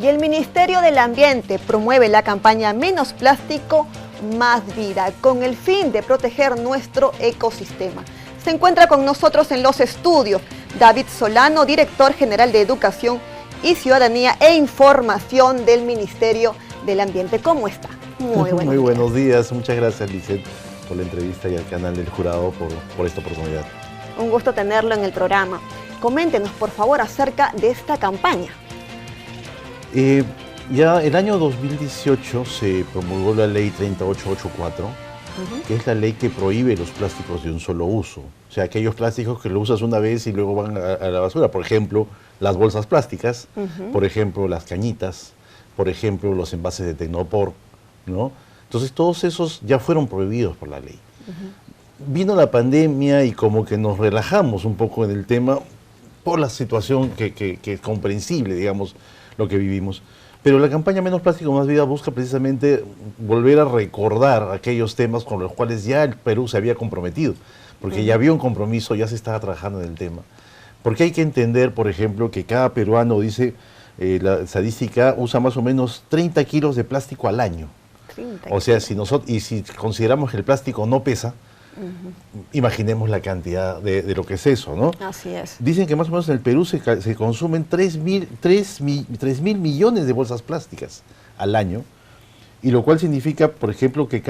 y el Ministerio del Ambiente promueve la campaña Menos Plástico, Más Vida, con el fin de proteger nuestro ecosistema. Se encuentra con nosotros en los estudios David Solano, director general de Educación y Ciudadanía e Información del Ministerio del Ambiente. ¿Cómo está? Muy buenos días. Muchas gracias, Lizeth, por la entrevista y al canal del jurado por esta oportunidad. Un gusto tenerlo en el programa. Coméntenos, por favor, acerca de esta campaña. Ya el año 2018 se promulgó la ley 30884, que es la ley que prohíbe los plásticos de un solo uso. O sea, aquellos plásticos que lo usas una vez y luego van a la basura. Por ejemplo, las bolsas plásticas, por ejemplo, las cañitas, por ejemplo, los envases de Tecnopor, ¿no? Entonces, todos esos ya fueron prohibidos por la ley. Vino la pandemia y como que nos relajamos un poco en el tema por la situación que es comprensible, digamos, lo que vivimos. Pero la campaña Menos Plástico, Más Vida busca precisamente volver a recordar aquellos temas con los cuales ya el Perú se había comprometido, porque ya había un compromiso, ya se estaba trabajando en el tema. Porque hay que entender, por ejemplo, que cada peruano, dice la estadística, usa más o menos 30 kilos de plástico al año. O sea, si consideramos que el plástico no pesa, imaginemos la cantidad de lo que es eso, ¿no? Así es. Dicen que más o menos en el Perú se consumen 3 mil millones de bolsas plásticas al año, y lo cual significa, por ejemplo, que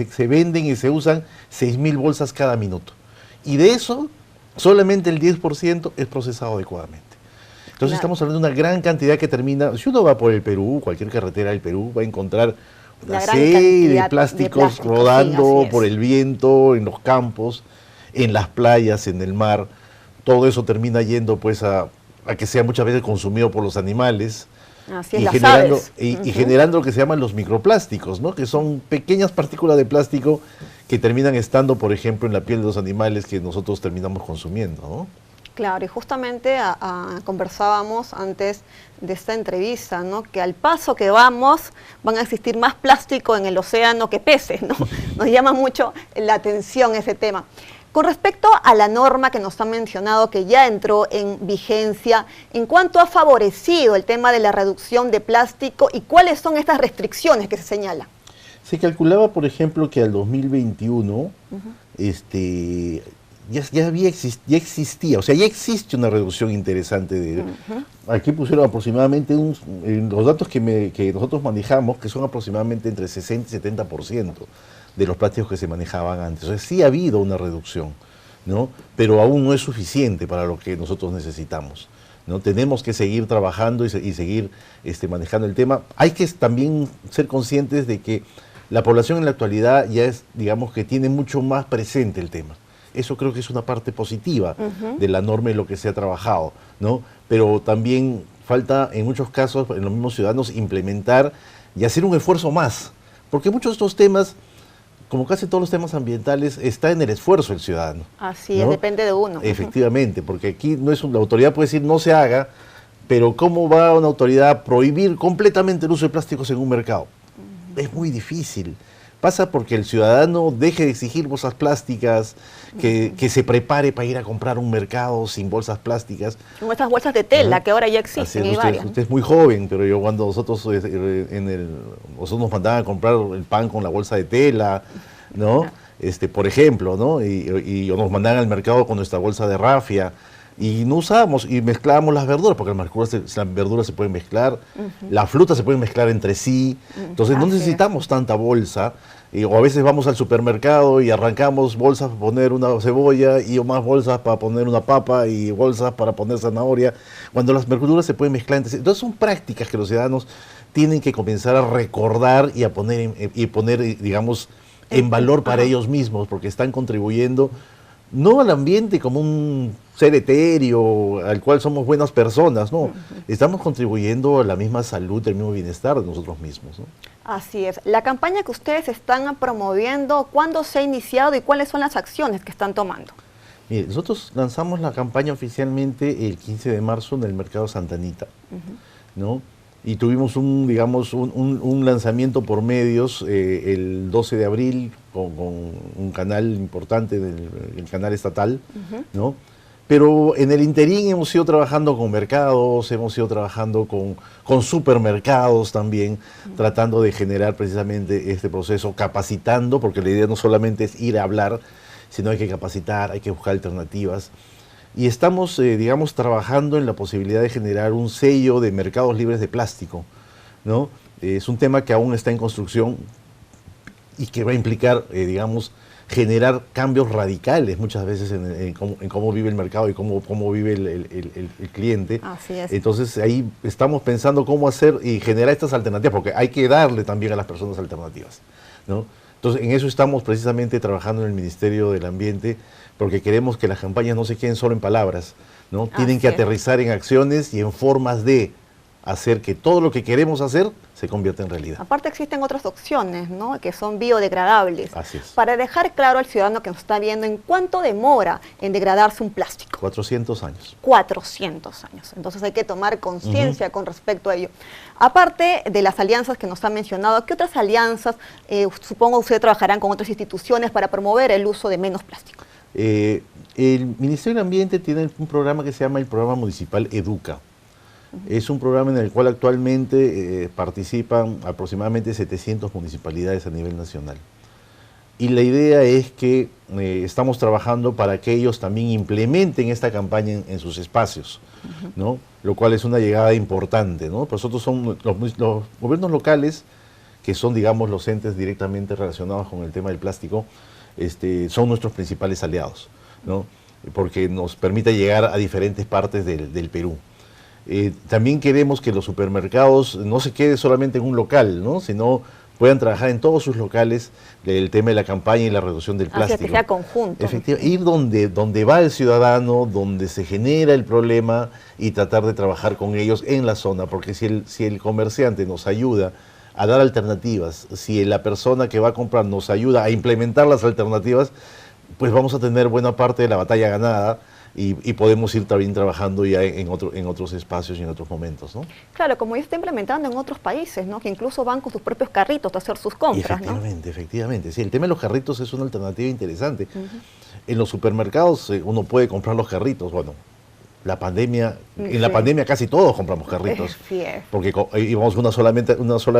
se venden y se usan 6.000 bolsas cada minuto. Y de eso, solamente el 10% es procesado adecuadamente. Entonces estamos hablando de una gran cantidad que termina, si uno va por el Perú, cualquier carretera del Perú, va a encontrar una serie de plásticos rodando por el viento, en los campos, en las playas, en el mar. Todo eso termina yendo pues a que sea muchas veces consumido por los animales. Así es, las aves. Y generando lo que se llaman los microplásticos, ¿no? Que son pequeñas partículas de plástico que terminan estando, por ejemplo, en la piel de los animales que nosotros terminamos consumiendo, ¿no? Claro, y justamente conversábamos antes de esta entrevista, ¿no? Que al paso que vamos van a existir más plástico en el océano que peces, ¿no? Nos llama mucho la atención ese tema. Con respecto a la norma que nos ha mencionado, que ya entró en vigencia, ¿en cuánto ha favorecido el tema de la reducción de plástico y cuáles son estas restricciones que se señalan? Se calculaba, por ejemplo, que al 2021 ya existía, o sea, ya existe una reducción interesante. Aquí pusieron aproximadamente los datos que nosotros manejamos, que son aproximadamente entre 60 y 70% de los plásticos que se manejaban antes. O sea, sí ha habido una reducción, ¿no? Pero aún no es suficiente para lo que nosotros necesitamos, ¿no? Tenemos que seguir trabajando y seguir manejando el tema. Hay que también ser conscientes de que la población en la actualidad ya es, digamos, que tiene mucho más presente el tema. Eso creo que es una parte positiva de la norma y lo que se ha trabajado, ¿no? Pero también falta, en muchos casos, en los mismos ciudadanos, implementar y hacer un esfuerzo más. Porque muchos de estos temas, como casi todos los temas ambientales, está en el esfuerzo del ciudadano. Así es, depende de uno. Efectivamente, porque aquí no es la autoridad puede decir no se haga, pero ¿cómo va una autoridad a prohibir completamente el uso de plásticos en un mercado? Es muy difícil. Pasa porque el ciudadano deje de exigir bolsas plásticas, que se prepare para ir a comprar un mercado sin bolsas plásticas. Como estas bolsas de tela que ahora ya existen. Usted es muy joven, pero yo cuando nosotros nos mandaban a comprar el pan con la bolsa de tela, ¿no? Por ejemplo, ¿no? Y nos mandaban al mercado con nuestra bolsa de rafia. Y no usábamos y mezclábamos las verduras, porque las verduras se pueden mezclar, las frutas se pueden mezclar entre sí, entonces no necesitamos tanta bolsa, o a veces vamos al supermercado y arrancamos bolsas para poner una cebolla, y más bolsas para poner una papa, y bolsas para poner zanahoria, cuando las verduras se pueden mezclar entre sí. Entonces son prácticas que los ciudadanos tienen que comenzar a recordar y a poner, digamos, en valor para ellos mismos, porque están contribuyendo no al ambiente como un ser etéreo, al cual somos buenas personas, no. Estamos contribuyendo a la misma salud, al mismo bienestar de nosotros mismos, ¿no? Así es. La campaña que ustedes están promoviendo, ¿cuándo se ha iniciado y cuáles son las acciones que están tomando? Mire, nosotros lanzamos la campaña oficialmente el 15 de marzo en el Mercado Santa Anita, ¿no? Y tuvimos un lanzamiento por medios el 12 de abril con un canal importante, el canal estatal, ¿no? Pero en el interín hemos ido trabajando con mercados, hemos ido trabajando con supermercados también, tratando de generar precisamente este proceso, capacitando, porque la idea no solamente es ir a hablar, sino hay que capacitar, hay que buscar alternativas. Y estamos, digamos, trabajando en la posibilidad de generar un sello de mercados libres de plástico, ¿no? Es un tema que aún está en construcción y que va a implicar, digamos, generar cambios radicales muchas veces en cómo vive el mercado y cómo vive el cliente. Así es. Entonces ahí estamos pensando cómo hacer y generar estas alternativas, porque hay que darle también a las personas alternativas, ¿no? Entonces en eso estamos precisamente trabajando en el Ministerio del Ambiente, porque queremos que las campañas no se queden solo en palabras, ¿no? Tienen que aterrizar en acciones y en formas de hacer que todo lo que queremos hacer se convierta en realidad. Aparte existen otras opciones, ¿no? Que son biodegradables. Así es. Para dejar claro al ciudadano que nos está viendo en cuánto demora en degradarse un plástico. 400 años. 400 años. Entonces hay que tomar conciencia con respecto a ello. Aparte de las alianzas que nos han mencionado, ¿qué otras alianzas, supongo ustedes trabajarán con otras instituciones para promover el uso de menos plástico? El Ministerio del Ambiente tiene un programa que se llama el Programa Municipal Educa. Es un programa en el cual actualmente participan aproximadamente 700 municipalidades a nivel nacional. Y la idea es que estamos trabajando para que ellos también implementen esta campaña en sus espacios, ¿no? Lo cual es una llegada importante, ¿no? Pues nosotros son los gobiernos locales, que son, digamos, los entes directamente relacionados con el tema del plástico, son nuestros principales aliados, ¿no? Porque nos permite llegar a diferentes partes del Perú. También queremos que los supermercados no se queden solamente en un local, ¿no? Sino puedan trabajar en todos sus locales el tema de la campaña y la reducción del plástico. Que sea conjunto. Efectivamente, ir donde va el ciudadano, donde se genera el problema y tratar de trabajar con ellos en la zona, porque si el comerciante nos ayuda a dar alternativas, si la persona que va a comprar nos ayuda a implementar las alternativas, pues vamos a tener buena parte de la batalla ganada. Y podemos ir también trabajando ya en otros espacios y en otros momentos, ¿no? Claro, como ya está implementando en otros países, ¿no? Que incluso van con sus propios carritos a hacer sus compras, efectivamente, ¿no? Efectivamente. Sí, el tema de los carritos es una alternativa interesante. En los supermercados uno puede comprar los carritos, bueno, la pandemia, en la pandemia casi todos compramos carritos, porque íbamos una sola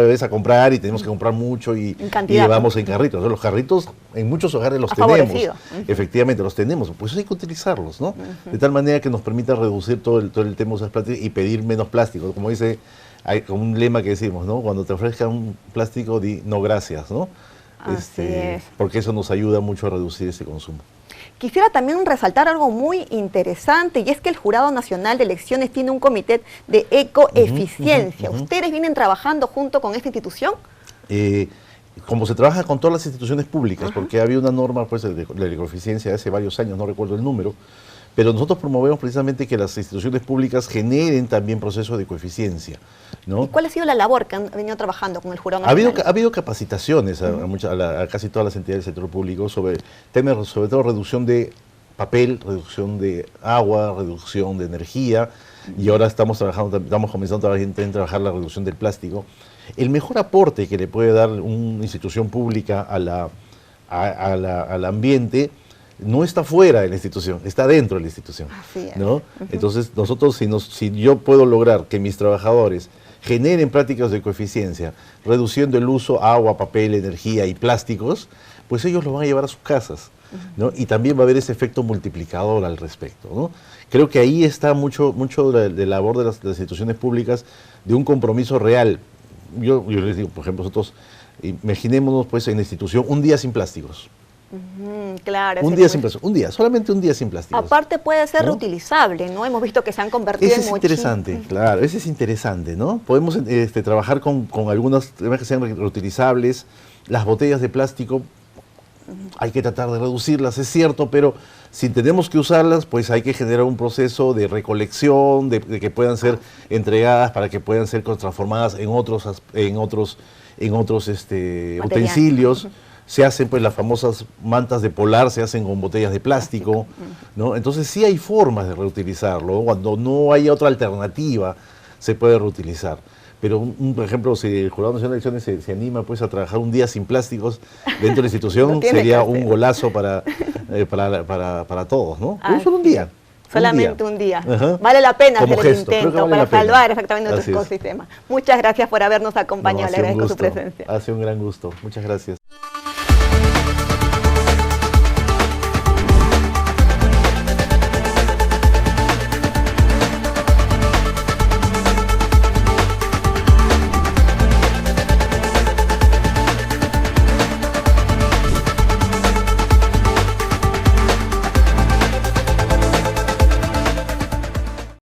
vez a comprar y tenemos que comprar mucho y llevamos en carritos. Entonces, los carritos en muchos hogares los tenemos, efectivamente los tenemos, pues hay que utilizarlos, ¿no? De tal manera que nos permita reducir todo el tema de los plásticos y pedir menos plástico. Como dice, hay un lema que decimos, ¿no? Cuando te ofrezcan un plástico, di no gracias, ¿no? Porque eso nos ayuda mucho a reducir ese consumo. Quisiera también resaltar algo muy interesante, y es que el Jurado Nacional de Elecciones tiene un comité de ecoeficiencia. ¿Ustedes vienen trabajando junto con esta institución? Como se trabaja con todas las instituciones públicas, porque había una norma pues, de la ecoeficiencia hace varios años, no recuerdo el número, pero nosotros promovemos precisamente que las instituciones públicas generen también procesos de ecoeficiencia, ¿no? ¿Y cuál ha sido la labor que han venido trabajando con el Jurado Nacional? Ha habido capacitaciones a casi todas las entidades del sector público sobre temas, sobre todo reducción de papel, reducción de agua, reducción de energía, y ahora estamos comenzando a trabajar la reducción del plástico. El mejor aporte que le puede dar una institución pública al ambiente no está fuera de la institución, está dentro de la institución, ¿no? Entonces nosotros, si yo puedo lograr que mis trabajadores generen prácticas de ecoeficiencia, reduciendo el uso agua, papel, energía y plásticos, pues ellos lo van a llevar a sus casas, ¿no? Y también va a haber ese efecto multiplicador al respecto, ¿no? Creo que ahí está mucho de labor de las instituciones públicas, de un compromiso real. Yo les digo, por ejemplo, nosotros imaginémonos pues en la institución un día sin plásticos. Claro. Solamente un día sin plásticos. Aparte puede ser reutilizable, ¿no? Hemos visto que se han convertido en interesante, claro, ese es interesante, ¿no? Podemos trabajar con algunos temas que sean reutilizables. Las botellas de plástico hay que tratar de reducirlas, es cierto, pero si tenemos que usarlas, pues hay que generar un proceso de recolección, de que puedan ser entregadas para que puedan ser transformadas en otros utensilios. Se hacen pues las famosas mantas de polar, se hacen con botellas de plástico, ¿no? Entonces sí hay formas de reutilizarlo, cuando no hay otra alternativa se puede reutilizar. Pero, por ejemplo, si el Jurado Nacional de Elecciones se anima pues a trabajar un día sin plásticos dentro de la institución, sería un golazo para todos, ¿no? Solo un día. Solamente un día. Vale la pena Como hacer el gesto, creo que intento vale la para pena. salvar exactamente Así nuestro es. ecosistema. Muchas gracias por habernos acompañado. No, Le agradezco su presencia. Ha sido un gran gusto. Muchas gracias.